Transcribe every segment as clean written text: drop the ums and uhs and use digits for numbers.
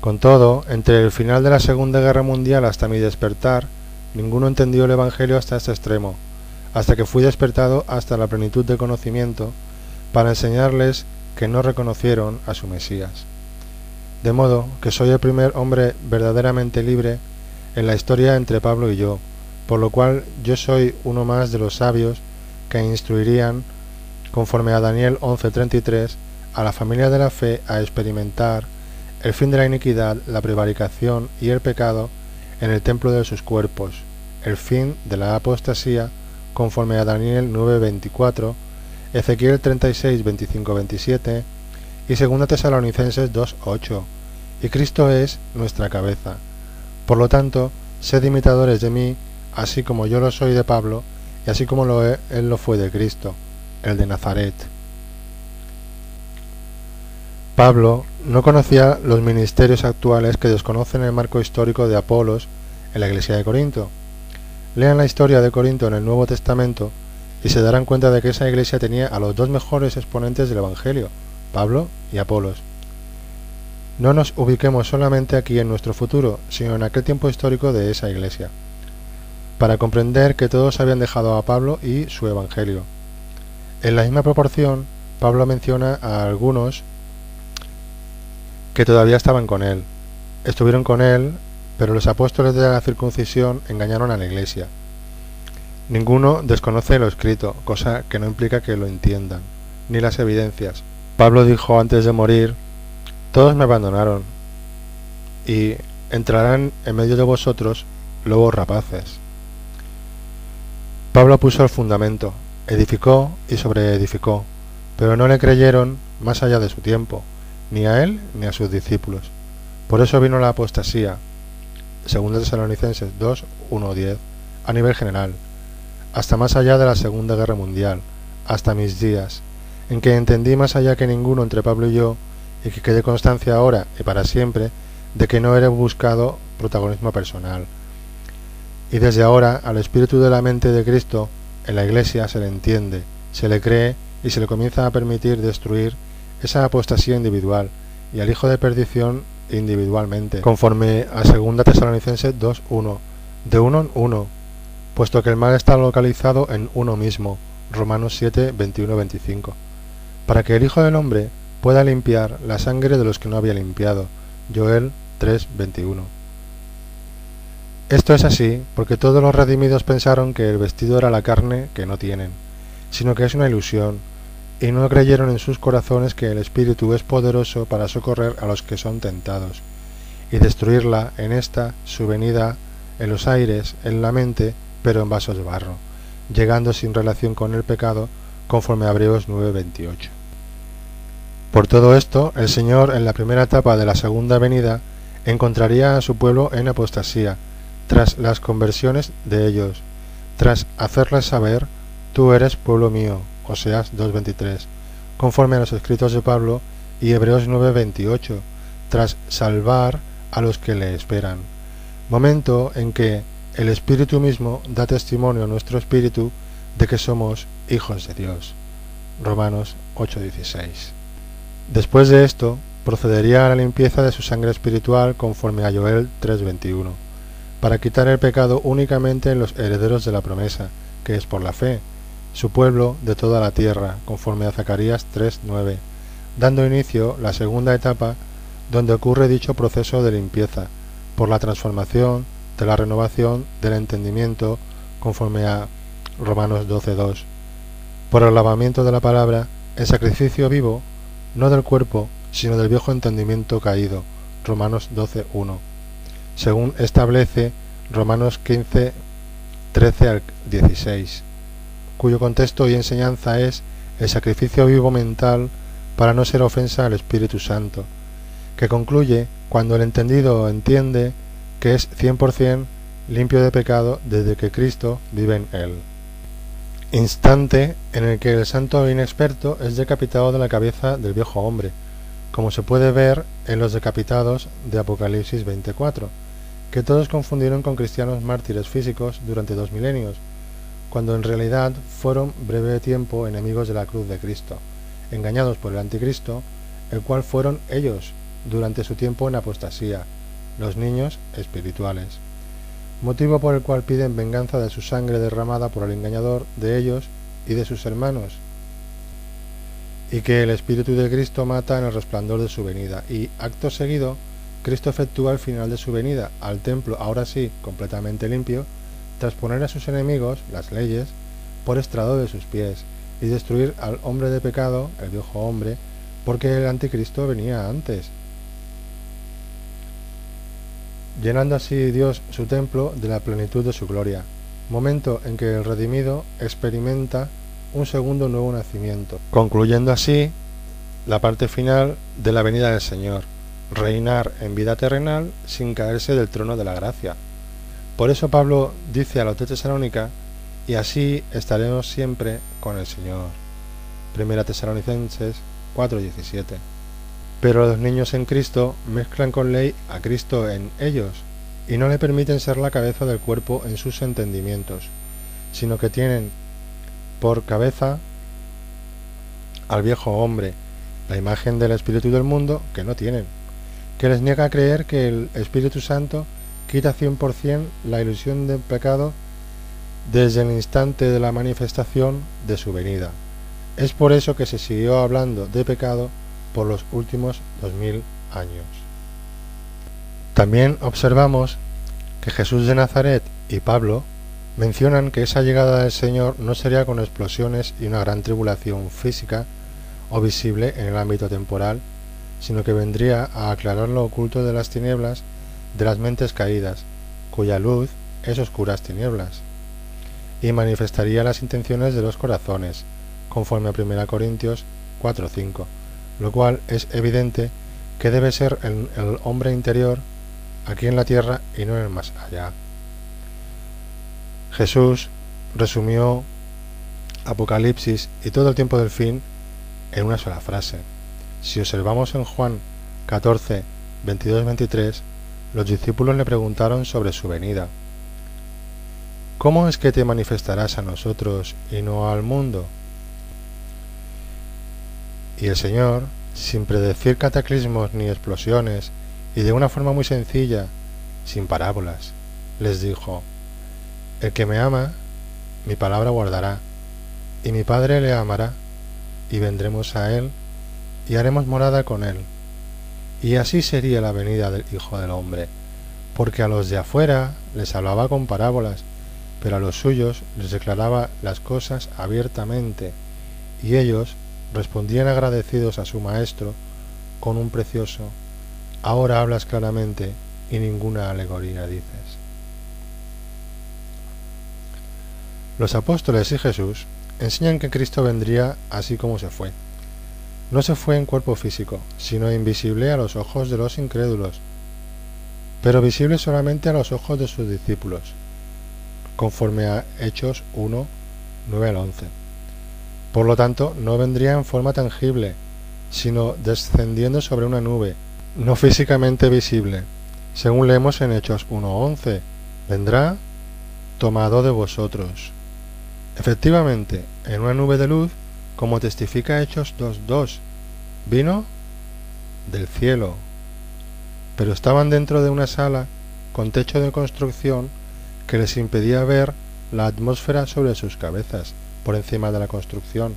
Con todo, entre el final de la Segunda Guerra Mundial hasta mi despertar, ninguno entendió el Evangelio hasta este extremo, hasta que fui despertado hasta la plenitud de conocimiento, para enseñarles que no reconocieron a su Mesías. De modo que soy el primer hombre verdaderamente libre en la historia entre Pablo y yo, por lo cual yo soy uno más de los sabios que instruirían, conforme a Daniel 11:33, a la familia de la fe a experimentar el fin de la iniquidad, la prevaricación y el pecado en el templo de sus cuerpos, el fin de la apostasía, conforme a Daniel 9:24, Ezequiel 36:25-27 y 2 Tesalonicenses 2:8, y Cristo es nuestra cabeza. Por lo tanto, sed imitadores de mí, así como yo lo soy de Pablo, y así como él lo fue de Cristo, el de Nazaret. Pablo no conocía los ministerios actuales que desconocen el marco histórico de Apolos en la iglesia de Corinto. Lean la historia de Corinto en el Nuevo Testamento y se darán cuenta de que esa iglesia tenía a los dos mejores exponentes del Evangelio, Pablo y Apolos. No nos ubiquemos solamente aquí en nuestro futuro, sino en aquel tiempo histórico de esa iglesia, para comprender que todos habían dejado a Pablo y su Evangelio. En la misma proporción, Pablo menciona a algunos que todavía estaban con él. Estuvieron con él, pero los apóstoles de la circuncisión engañaron a la iglesia. Ninguno desconoce lo escrito, cosa que no implica que lo entiendan, ni las evidencias. Pablo dijo antes de morir: todos me abandonaron, y entrarán en medio de vosotros lobos rapaces. Pablo puso el fundamento, edificó y sobreedificó, pero no le creyeron más allá de su tiempo, ni a él ni a sus discípulos. Por eso vino la apostasía, 2 Tesalonicenses 2:1-10, a nivel general, hasta más allá de la Segunda Guerra Mundial, hasta mis días, en que entendí más allá que ninguno entre Pablo y yo, y que quede constancia ahora y para siempre de que no he buscado protagonismo personal. Y desde ahora al espíritu de la mente de Cristo en la Iglesia se le entiende, se le cree y se le comienza a permitir destruir esa apostasía individual y al hijo de perdición individualmente, conforme a 2 Tesalonicenses 2:1, de uno en uno, puesto que el mal está localizado en uno mismo, Romanos 7:21-25, para que el Hijo del Hombre pueda limpiar la sangre de los que no había limpiado, Joel 3:21. Esto es así porque todos los redimidos pensaron que el vestido era la carne que no tienen, sino que es una ilusión, y no creyeron en sus corazones que el Espíritu es poderoso para socorrer a los que son tentados, y destruirla en esta su venida en los aires, en la mente, pero en vasos de barro, llegando sin relación con el pecado, conforme a Hebreos 9:28. Por todo esto, el Señor en la primera etapa de la segunda venida encontraría a su pueblo en apostasía, tras las conversiones de ellos, tras hacerles saber: tú eres pueblo mío, Oseas 2:23, conforme a los escritos de Pablo, y Hebreos 9:28, tras salvar a los que le esperan, momento en que el Espíritu mismo da testimonio a nuestro espíritu de que somos hijos de Dios, Romanos 8:16. Después de esto, procedería a la limpieza de su sangre espiritual conforme a Joel 3:21, para quitar el pecado únicamente en los herederos de la promesa, que es por la fe, su pueblo de toda la tierra, conforme a Zacarías 3:9, dando inicio la segunda etapa donde ocurre dicho proceso de limpieza, por la transformación, de la renovación del entendimiento, conforme a Romanos 12:2, por el lavamiento de la palabra en sacrificio vivo, no del cuerpo, sino del viejo entendimiento caído, Romanos 12:1, según establece Romanos 15:13-16, cuyo contexto y enseñanza es el sacrificio vivo mental para no ser ofensa al Espíritu Santo, que concluye cuando el entendido entiende que es 100% limpio de pecado desde que Cristo vive en él. Instante en el que el santo inexperto es decapitado de la cabeza del viejo hombre, como se puede ver en los decapitados de Apocalipsis 24, que todos confundieron con cristianos mártires físicos durante 2 milenios, cuando en realidad fueron breve tiempo enemigos de la cruz de Cristo, engañados por el anticristo, el cual fueron ellos, durante su tiempo en apostasía, los niños espirituales, motivo por el cual piden venganza de su sangre derramada por el engañador de ellos y de sus hermanos, y que el Espíritu de Cristo mata en el resplandor de su venida, y acto seguido Cristo efectúa el final de su venida al templo, ahora sí completamente limpio, tras poner a sus enemigos, las leyes, por estrado de sus pies, y destruir al hombre de pecado, el viejo hombre, porque el anticristo venía antes, llenando así Dios su templo de la plenitud de su gloria, momento en que el redimido experimenta un segundo nuevo nacimiento, concluyendo así la parte final de la venida del Señor, reinar en vida terrenal sin caerse del trono de la gracia. Por eso Pablo dice a los de Tesalónica: y así estaremos siempre con el Señor. Primera Tesalonicenses 4:17. Pero los niños en Cristo mezclan con ley a Cristo en ellos, y no le permiten ser la cabeza del cuerpo en sus entendimientos, sino que tienen por cabeza al viejo hombre, la imagen del espíritu del mundo que no tienen, que les niega creer que el Espíritu Santo quita 100% la ilusión del pecado desde el instante de la manifestación de su venida. Es por eso que se siguió hablando de pecado por los últimos 2000 años. También observamos que Jesús de Nazaret y Pablo mencionan que esa llegada del Señor no sería con explosiones y una gran tribulación física o visible en el ámbito temporal, sino que vendría a aclarar lo oculto de las tinieblas de las mentes caídas, cuya luz es oscuras tinieblas, y manifestaría las intenciones de los corazones, conforme a 1 Corintios 4:5, lo cual es evidente que debe ser el hombre interior aquí en la tierra y no en el más allá. Jesús resumió Apocalipsis y todo el tiempo del fin en una sola frase. Si observamos en Juan 14, 22-23, los discípulos le preguntaron sobre su venida. ¿Cómo es que te manifestarás a nosotros y no al mundo? Y el Señor, sin predecir cataclismos ni explosiones, y de una forma muy sencilla, sin parábolas, les dijo: el que me ama, mi palabra guardará, y mi Padre le amará, y vendremos a él, y haremos morada con él. Y así sería la venida del Hijo del Hombre, porque a los de afuera les hablaba con parábolas, pero a los suyos les declaraba las cosas abiertamente, y ellos respondían agradecidos a su Maestro con un precioso: ahora hablas claramente y ninguna alegoría dices. Los apóstoles y Jesús enseñan que Cristo vendría así como se fue. No se fue en cuerpo físico, sino invisible a los ojos de los incrédulos, pero visible solamente a los ojos de sus discípulos, conforme a Hechos 1, 9-11. Por lo tanto, no vendría en forma tangible, sino descendiendo sobre una nube, no físicamente visible. Según leemos en Hechos 1:11, vendrá tomado de vosotros. Efectivamente, en una nube de luz, como testifica Hechos 2:2, vino del cielo, pero estaban dentro de una sala con techo de construcción que les impedía ver la atmósfera sobre sus cabezas, por encima de la construcción,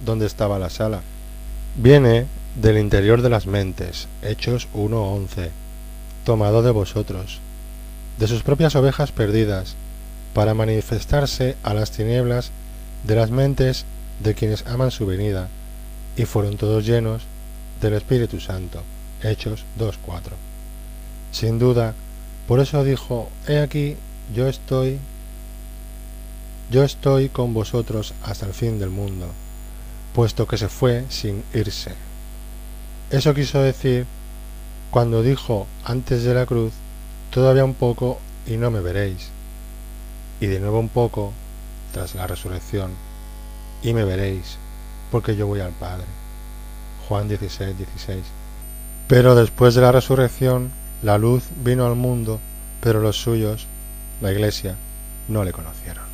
donde estaba la sala. Viene del interior de las mentes, Hechos 1:11, tomado de vosotros, de sus propias ovejas perdidas, para manifestarse a las tinieblas de las mentes de quienes aman su venida, y fueron todos llenos del Espíritu Santo. Hechos 2:4. Sin duda, por eso dijo: he aquí, yo estoy con vosotros hasta el fin del mundo, puesto que se fue sin irse. Eso quiso decir cuando dijo antes de la cruz: todavía un poco y no me veréis, y de nuevo un poco tras la resurrección, y me veréis, porque yo voy al Padre. Juan 16:16. Pero después de la resurrección, la luz vino al mundo, pero los suyos, la Iglesia, no le conocieron.